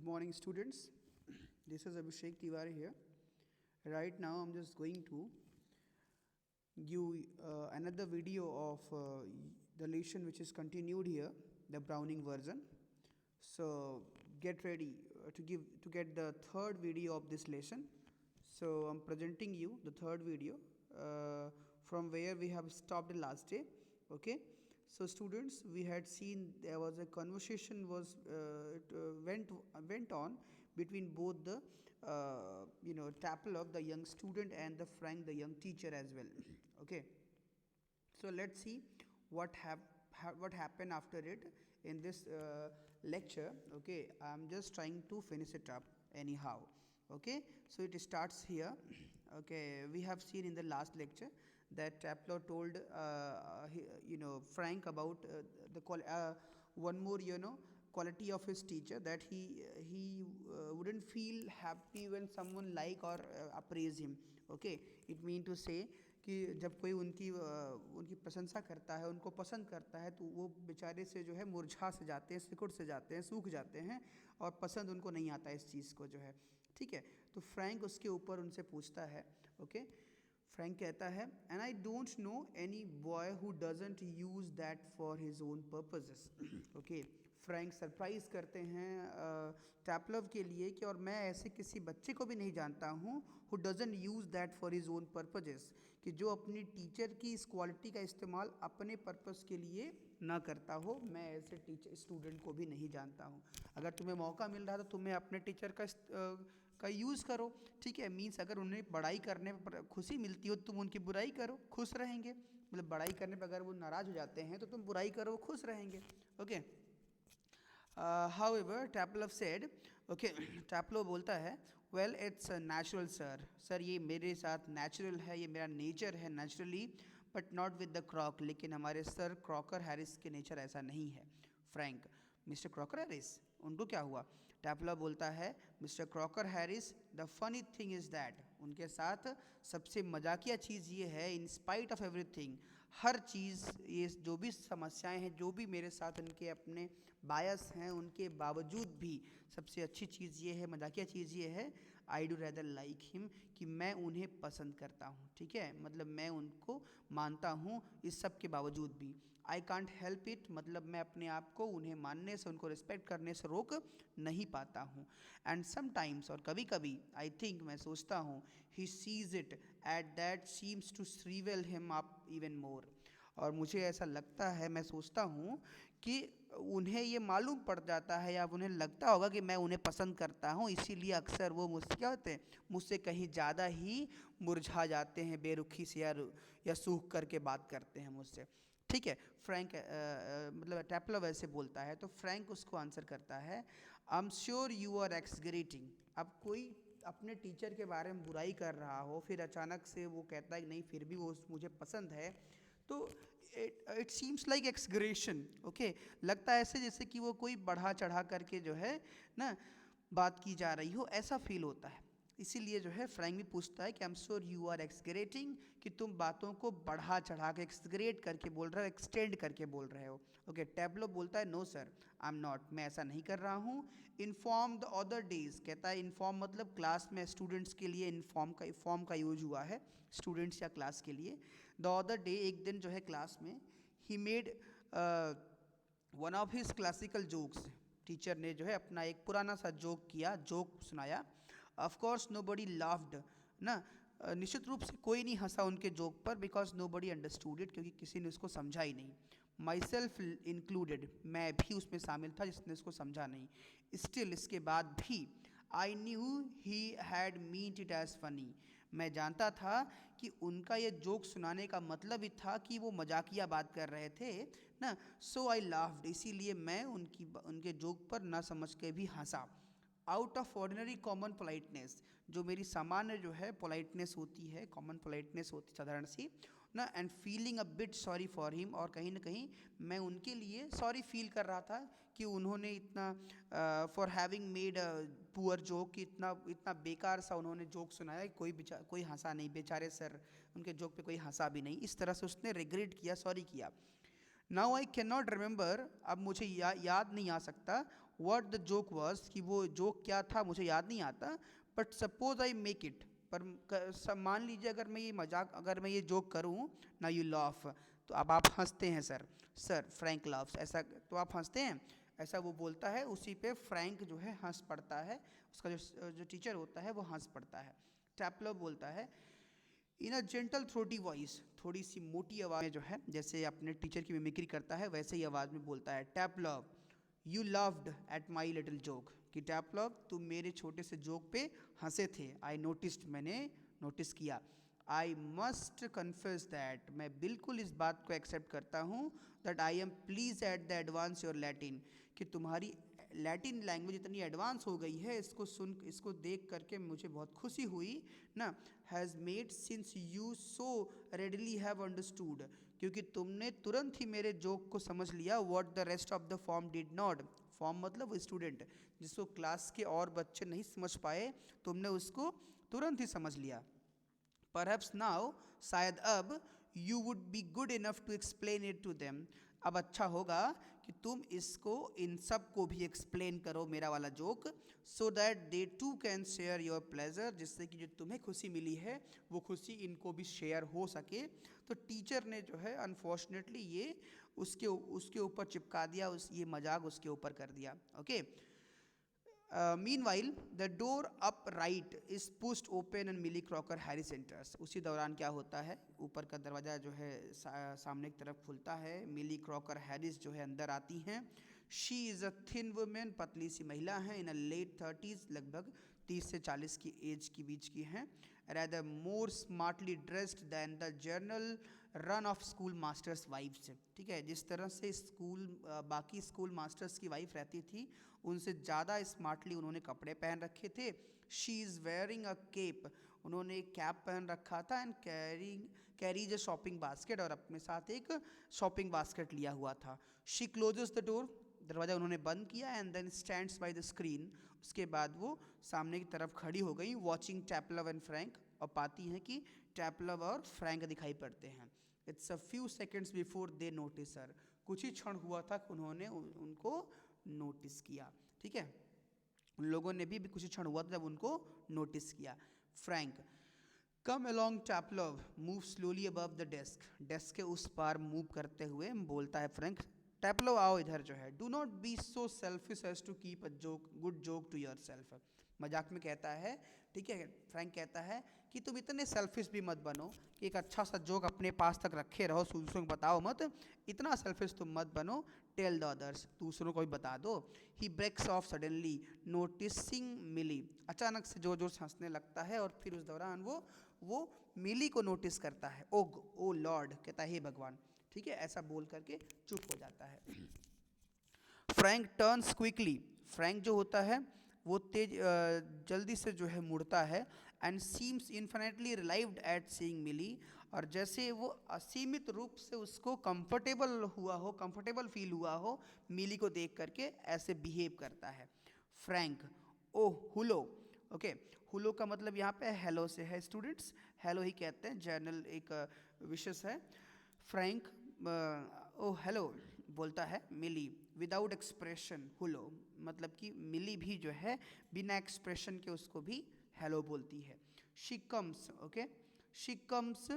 Good morning, students. This is Abhishek Tiwari here. Right now, I'm just going to give another video of the lesson which is continued here, the Browning version. So get ready to get the third video of this lesson. So I'm presenting you the third video from where we have stopped the last day. Okay. So students, we had seen there was a conversation went on between both the Taplov, the young student, and the Frank, the young teacher as well. Okay. So let's see what what happened after it in this lecture. Okay, I'm just trying to finish it up anyhow. Okay, so it starts here. Okay, we have seen in the last lecture that Taplow told Frank about one more quality of his teacher, that he wouldn't feel happy when someone like or appraise him. Okay, it mean to say कि जब कोई उनकी प्रशंसा करता है, उनको पसंद करता है, तो वो बेचारे से जो है मुरझा से जाते हैं, सिकुड़ से जाते हैं, सूख जाते हैं और पसंद उनको नहीं आता इस चीज़ को जो है. ठीक है, तो फ्रैंक उसके ऊपर उनसे पूछता है. ओके, फ्रैंक कहता है, and I don't know any boy who doesn't use that for his own purposes. Okay, Frank surprise करते हैं टैपलव के लिए कि और मैं ऐसे किसी बच्चे को भी नहीं जानता हूँ who doesn't use that for his own purposes, कि जो अपनी टीचर की इस क्वालिटी का इस्तेमाल अपने पर्पस के लिए ना करता हो. मैं ऐसे टीचर स्टूडेंट को भी नहीं जानता हूँ. अगर तुम्हें मौका मिल रहा है तो तुम्हें अपने टीचर का यूज़ करो. ठीक है, मीन्स अगर उन्हें बड़ाई करने पर खुशी मिलती हो तुम उनकी बुराई करो, खुश रहेंगे. मतलब बड़ाई करने पर अगर वो नाराज़ हो जाते हैं तो तुम बुराई करो, खुश रहेंगे. Okay. However, Taplov said, okay, Taplov बोलता है, well, it's natural, sir. Sir ये मेरे साथ नेचुरल है, ये मेरा नेचर है naturally, but not with the Crock. लेकिन हमारे सर क्रॉकर हैरिस के नेचर ऐसा नहीं है. फ्रैंक, मिस्टर क्रॉकर हैरिस, उनको क्या हुआ? टैपलव बोलता है, mister Crocker Harris, the funny thing is that, उनके साथ सबसे मजाकिया चीज़ ये है, इन स्पाइट ऑफ एवरीथिंग, हर चीज़, ये जो भी समस्याएं हैं, जो भी मेरे साथ उनके अपने बायस हैं, उनके बावजूद भी सबसे अच्छी चीज़ ये है, मजाकिया चीज़ ये है, I do rather like him, कि मैं उन्हें पसंद करता हूँ. ठीक है, मतलब मैं उनको मानता हूँ इस सब के बावजूद भी. आई कांट हेल्प इट, मतलब मैं अपने आप को उन्हें मानने से, उनको रिस्पेक्ट करने से रोक नहीं पाता हूँ. एंड समटाइम्स, और कभी कभी, आई थिंक, मैं सोचता हूँ, he sees it at that seems to reveal him up even more, और मुझे ऐसा लगता है, मैं सोचता हूँ कि उन्हें ये मालूम पड़ जाता है या उन्हें लगता होगा कि मैं उन्हें पसंद करता हूँ, इसीलिए अक्सर वो मुझसे क्या होते हैं, मुझसे कहीं ज़्यादा ही मुरझा जाते हैं, बेरुखी से या सूख करके बात करते हैं मुझसे. ठीक है, फ्रैंक मतलब टैपलव ऐसे बोलता है, तो फ्रैंक उसको आंसर करता है, I am sure you are exaggerating. अब कोई अपने टीचर के बारे में बुराई कर रहा हो, फिर अचानक से वो कहता है कि नहीं फिर भी वो मुझे पसंद है, तो इट सीम्स लाइक एक्सग्रेशन. ओके, लगता है ऐसे जैसे कि वो कोई बढ़ा चढ़ा करके जो है ना बात की जा रही हो, ऐसा फील होता है. इसीलिए जो है फ्रैंक भी पूछता है कि I am sure you are exaggerating, कि तुम बातों को बढ़ा चढ़ा के एक्सग्रेट करके बोल रहे हो, एक्सटेंड करके बोल रहे हो. ओके, टैब्लो बोलता है, no sir, I am not, मैं ऐसा नहीं कर रहा हूँ. इन्फॉर्म द अदर डेज, कहता है इन्फॉर्म मतलब क्लास में स्टूडेंट्स के लिए फॉर्म का यूज हुआ है, स्टूडेंट्स या क्लास के लिए. द अदर डे, एक दिन जो है क्लास में, he made one of his classical jokes, teacher ने जो है अपना एक पुराना सा जोक सुनाया. Of course nobody laughed ना, निश्चित रूप से कोई नहीं हंसा उनके जोक पर, because nobody understood it, क्योंकि किसी ने उसको समझा ही नहीं. माई सेल्फ इंक्लूडेड, मैं भी उसमें शामिल था जिसने उसको समझा नहीं. स्टिल, इसके बाद भी, I knew he had meant it as funny, मैं जानता था कि उनका ये जोक सुनाने का मतलब ही था कि वो मजाकिया बात कर रहे थे ना. सो आई लाफ्ड, इसीलिए मैं उनके जोक पर ना समझ के भी हंसा. Out of ordinary common politeness, जो मेरी सामान्य जो है पोलाइटनेस होती है, कॉमन पोलाइटनेस होती साधारण सी ना, and feeling a bit sorry for him, और कहीं ना कहीं मैं उनके लिए सॉरी फील कर रहा था कि उन्होंने इतना for having made a poor joke, इतना बेकार सा उन्होंने जोक सुनाया, कोई हंसा नहीं, बेचारे सर, उनके जोक पे कोई हंसा भी नहीं. इस तरह से उसने रिग्रेट किया, सॉरी किया. Now I can not remember, अब मुझे याद नहीं आ सकता, व्हाट द जोक वाज, कि वो जोक क्या था मुझे याद नहीं आता, but suppose I make it, पर मान लीजिए अगर मैं ये मजाक, अगर मैं ये जोक करूँ ना, यू लाफ, तो अब आप हंसते हैं सर, सर फ्रैंक लाफ्स, ऐसा तो आप हंसते हैं, ऐसा वो बोलता है, उसी पे फ्रैंक जो है हंस पड़ता है, उसका जो टीचर होता है वो हंस पड़ता है। टैपलो बोलता है इन अ जेंटल थ्रोटी वॉइस, थोड़ी सी मोटी आवाज़ में जो है, जैसे अपने टीचर की मिमिक्री करता है वैसे ही आवाज़ में बोलता है, Taplow you loved at my little joke, कि टैपलव तुम मेरे छोटे से जोक पे हंसे थे, आई नोटिस्ड, मैंने नोटिस किया, आई मस्ट कन्फेस दैट, मैं बिल्कुल इस बात को एक्सेप्ट करता हूँ, that I am please at the advance your Latin, कि तुम्हारी लैटिन लैंग्वेज इतनी एडवांस हो गई है, इसको देख करके मुझे बहुत खुशी हुई ना, has made since you so readily have understood, क्योंकि तुमने तुरंत ही मेरे जोक को समझ लिया, what the rest of the form did not, form मतलब वो स्टूडेंट जिसको क्लास के और बच्चे नहीं समझ पाए, तुमने उसको तुरंत ही समझ लिया। परहैप्स नाउ, शायद अब, you would be good enough to explain it to them, अब अच्छा होगा कि तुम इसको इन सब को भी एक्सप्लेन करो मेरा वाला joke, so that they too can share your pleasure, जिससे कि जो तुम्हें खुशी मिली है वो खुशी इनको भी शेयर हो सके। तो टीचर ने जो है अनफॉर्चुनेटली ये उसके ऊपर चिपका दिया, ये मजाक उसके ऊपर कर दिया। Okay, meanwhile the door up right is pushed open and Millie Crocker Harris enters, उसी दौरान क्या होता है, ऊपर का दरवाज़ा जो है सामने की तरफ खुलता है, मिली क्रॉकर हैरिस जो है अंदर आती हैं। She is a thin women, पतली सी महिला हैं, इन अ लेट 30s, लगभग 30 से 40 की एज की बीच की हैं, rather more smartly dressed than the general run of school masters wives, ठीक है, जिस तरह से बाकी स्कूल मास्टर्स की वाइफ रहती थी उनसे ज़्यादा स्मार्टली उन्होंने कपड़े पहन रखे थे। She is wearing a cape, उन्होंने एक कैप पहन रखा था, and carries a shopping basket, और अपने साथ एक शॉपिंग बास्केट लिया हुआ था। शी क्लोजेस द डोर, दरवाज़ा उन्होंने बंद किया, and then stands by the screen, उसके बाद वो सामने की तरफ खड़ी हो गई, वॉचिंग टैपलव एंड फ्रैंक, और पाती हैं कि टैपलव और फ्रैंक दिखाई पड़ते हैं। It's a few seconds before they notice her, कुछ ही क्षण हुआ था कि उन्होंने उनको नोटिस किया, ठीक है, उन लोगों ने भी कुछ ही क्षण हुआ था जब उनको नोटिस किया। Frank, come along Taplow, move slowly above the desk, desk के उस पार मूव करते हुए बोलता है फ्रैंक, टैपलव आओ इधर जो है, do not be so selfish as to keep a joke, good joke to yourself, मजाक में कहता है, ठीक है, फ्रैंक कहता है कि तुम इतने सेल्फिश भी मत बनो कि एक अच्छा सा जोक अपने पास तक रखे रहो, दूसरों को बताओ मत, इतना सेल्फिश तुम मत बनो, टेल द अदर्स, दूसरों को भी बता दो। ही ब्रेक्स ऑफ सडनली नोटिसिंग मिली, अचानक से जोर जोर से हंसने लगता है, और फिर उस दौरान वो मिली को नोटिस करता है, ओ लॉर्ड, कहता है हे भगवान, ठीक है, ऐसा बोल करके चुप हो जाता है। फ्रैंक टर्न्स क्विकली, फ्रैंक जो होता है वो जल्दी से जो है मुड़ता है, and seems infinitely relieved at seeing Millie, और जैसे वो असीमित रूप से उसको कंफर्टेबल फील हुआ हो मिली को देख करके, ऐसे बिहेव करता है। फ्रैंक, ओह हुलो, ओके, हुलो का मतलब यहाँ पे हेलो से है स्टूडेंट्स, हेलो ही कहते हैं, जर्नल एक विशेष है। फ्रैंक ओह हेलो बोलता है मिली, विदाउट एक्सप्रेशन हुलो, मतलब कि मिली भी जो है बिना एक्सप्रेशन के उसको भी हेलो बोलती है। She comes, okay, she comes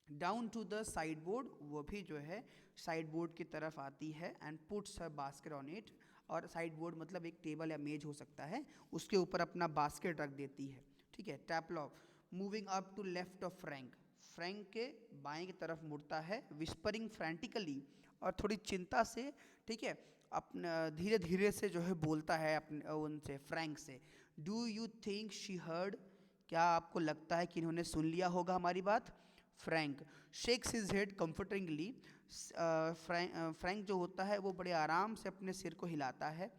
down to the sideboard, वो भी जो है साइड बोर्ड की तरफ आती है, and puts her basket on it, और साइड बोर्ड मतलब एक टेबल या मेज हो सकता है, उसके ऊपर अपना बास्केट रख देती है, ठीक है। Taplow, moving up to left of Frank, Frank के बाएं की तरफ मुड़ता है, विस्परिंग फ्रैंटिकली, और थोड़ी चिंता से, ठीक है, अपना धीरे धीरे से जो है बोलता है अपने उनसे, फ्रैंक से, do you think she heard, क्या आपको लगता है कि इन्होंने सुन लिया होगा हमारी बात। Frank shakes his head comfortingly, Frank जो होता है वो बड़े आराम से अपने सिर को हिलाता है।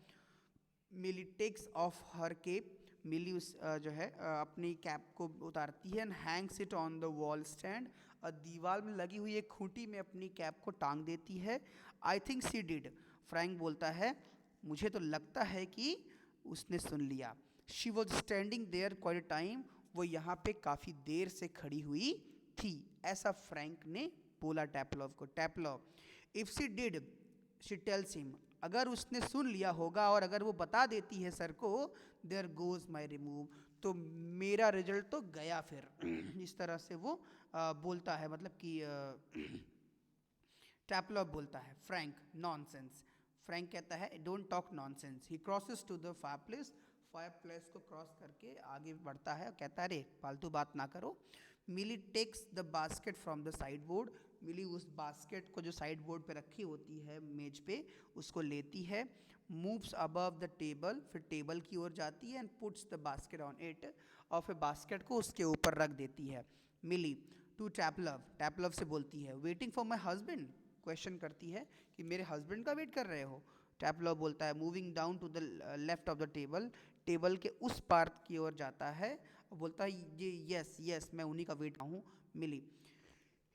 मिली टेक्स ऑफ हर केप, मिली जो है अपनी कैप को उतारती है, and Hanks it on the wall stand, और दीवार में लगी हुई एक खूंटी में अपनी कैप को टांग देती है। I think she did, Frank बोलता है मुझे तो लगता है कि उसने सुन लिया। She was standing there quite time, वो यहाँ पे काफ़ी देर से खड़ी हुई थी, ऐसा फ्रैंक ने बोला टैपलव को। Taplow, if she did, she tells him, अगर उसने सुन लिया होगा और अगर वो बता देती है सर को, देयर गोज माई रिमूव, तो मेरा रिजल्ट तो गया फिर। इस तरह से वो बोलता है, मतलब कि टैपलॉप बोलता है फ्रैंक नॉनसेंस। फ्रैंक कहता है don't talk nonsense. He crosses to the fireplace, fireplace को क्रॉस करके आगे बढ़ता है और कहता है अरे फालतू बात ना करो। Millie takes the basket from the sideboard, Millie उस बास्केट को जो साइड बोर्ड पे रखी होती है मेज पे, उसको लेती है। मूव्स अबव द टेबल, फिर टेबल की ओर जाती है and puts the basket on it, और फिर बास्केट को उसके ऊपर रख देती है। मिली टू टैपलव, टैपलव से बोलती है waiting for my husband, question करती है कि मेरे हस्बैंड का वेट कर रहे हो। टैपलव बोलता है moving down to the left of the table, table के उस पार की ओर जाता है और बोलता है ये यस यस मैं उन्हीं का वेट हूँ। Millie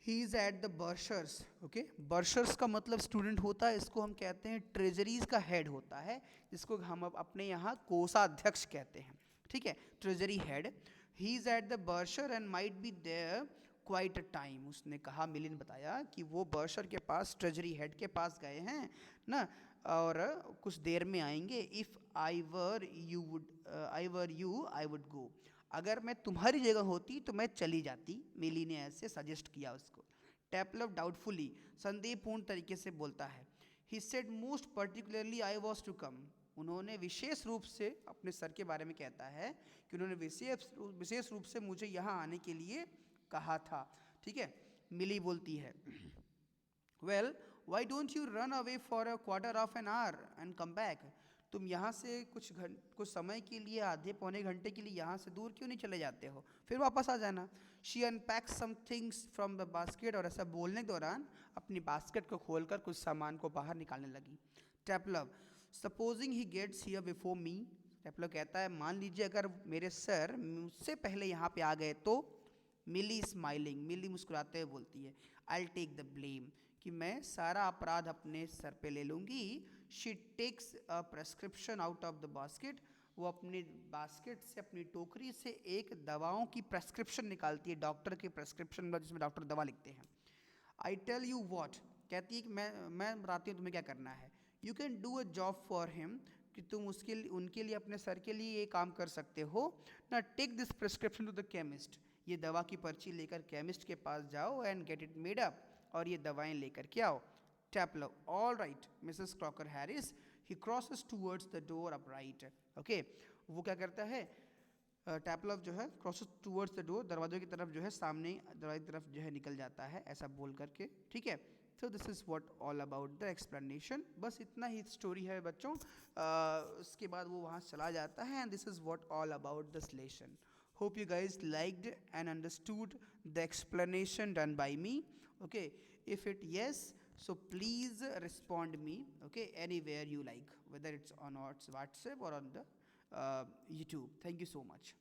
he is at the bursars, okay, bursars का मतलब स्टूडेंट होता है, इसको हम कहते हैं ट्रेजरीज का हेड होता है, जिसको हम अब अपने यहाँ कोषाध्यक्ष कहते हैं, ठीक है, treasury head. He is at the bursar and might be there quite a time, उसने कहा, मिली ने बताया कि वो बर्शर के पास, ट्रेजरी हेड के पास गए हैं ना, और कुछ देर में आएंगे। If I were you I would go, अगर मैं तुम्हारी जगह होती तो मैं चली जाती, मिली ने ऐसे सजेस्ट किया उसको। टैपलव डाउटफुली, संदेहपूर्ण तरीके से बोलता है। He said most particularly I was to come, उन्होंने विशेष रूप से अपने सर के बारे में कहता है कि उन्होंने विशेष रूप से मुझे यहाँ आने के लिए कहा था, ठीक है। मिली बोलती है well why don't you run away for a quarter of an hour and come back, तुम यहाँ से कुछ समय के लिए, आधे पौने घंटे के लिए यहाँ से दूर क्यों नहीं चले जाते हो, फिर वापस आ जाना। She unpacks some things from the basket, और ऐसा बोलने के दौरान अपनी बास्केट को खोलकर कुछ सामान को बाहर निकालने लगी। Taplow supposing he gets here before me, Taplow कहता है मान लीजिए अगर मेरे सर मुझसे पहले यहाँ पे आ गए तो। मिली स्माइलिंग, मिली मुस्कुराते हुए बोलती है आई टेक द ब्लेम, कि मैं सारा अपराध अपने सर पे ले लूँगी। She takes a prescription out of the basket, वो अपने बास्केट से, अपनी टोकरी से एक दवाओं की प्रेस्क्रिप्शन निकालती है, डॉक्टर की प्रेस्क्रिप्शन जिसमें डॉक्टर दवा लिखते हैं। आई टेल यू वॉट, कहती है कि मैं बताती हूँ तुम्हें क्या करना है। You can do a job for him, कि तुम उसके लिए, उनके लिए, अपने सर के लिए ये काम कर सकते हो ना। Take this prescription to the chemist, ये दवा की पर्ची लेकर केमिस्ट के पास जाओ and get it made up, और ये दवाएं लेकर के आओ। Taplow all right Mrs Crocker Harris, he crosses towards the door up right, okay, वो क्या करता है, टैपलव जो है क्रॉसेस टूवर्ड्स द डोर, दरवाजे की तरफ जो है, सामने दरवाजे की तरफ जो है निकल जाता है, ऐसा बोल करके, ठीक है। तो this is what all about the explanation, बस इतना ही स्टोरी है बच्चों। उसके बाद वो वहाँ चला जाता है and this is what all about this lesson. Hope you guys liked and understood the explanation done by me. Okay, if it yes, so please respond me. Okay, anywhere you like, whether it's on WhatsApp or on the YouTube. Thank you so much.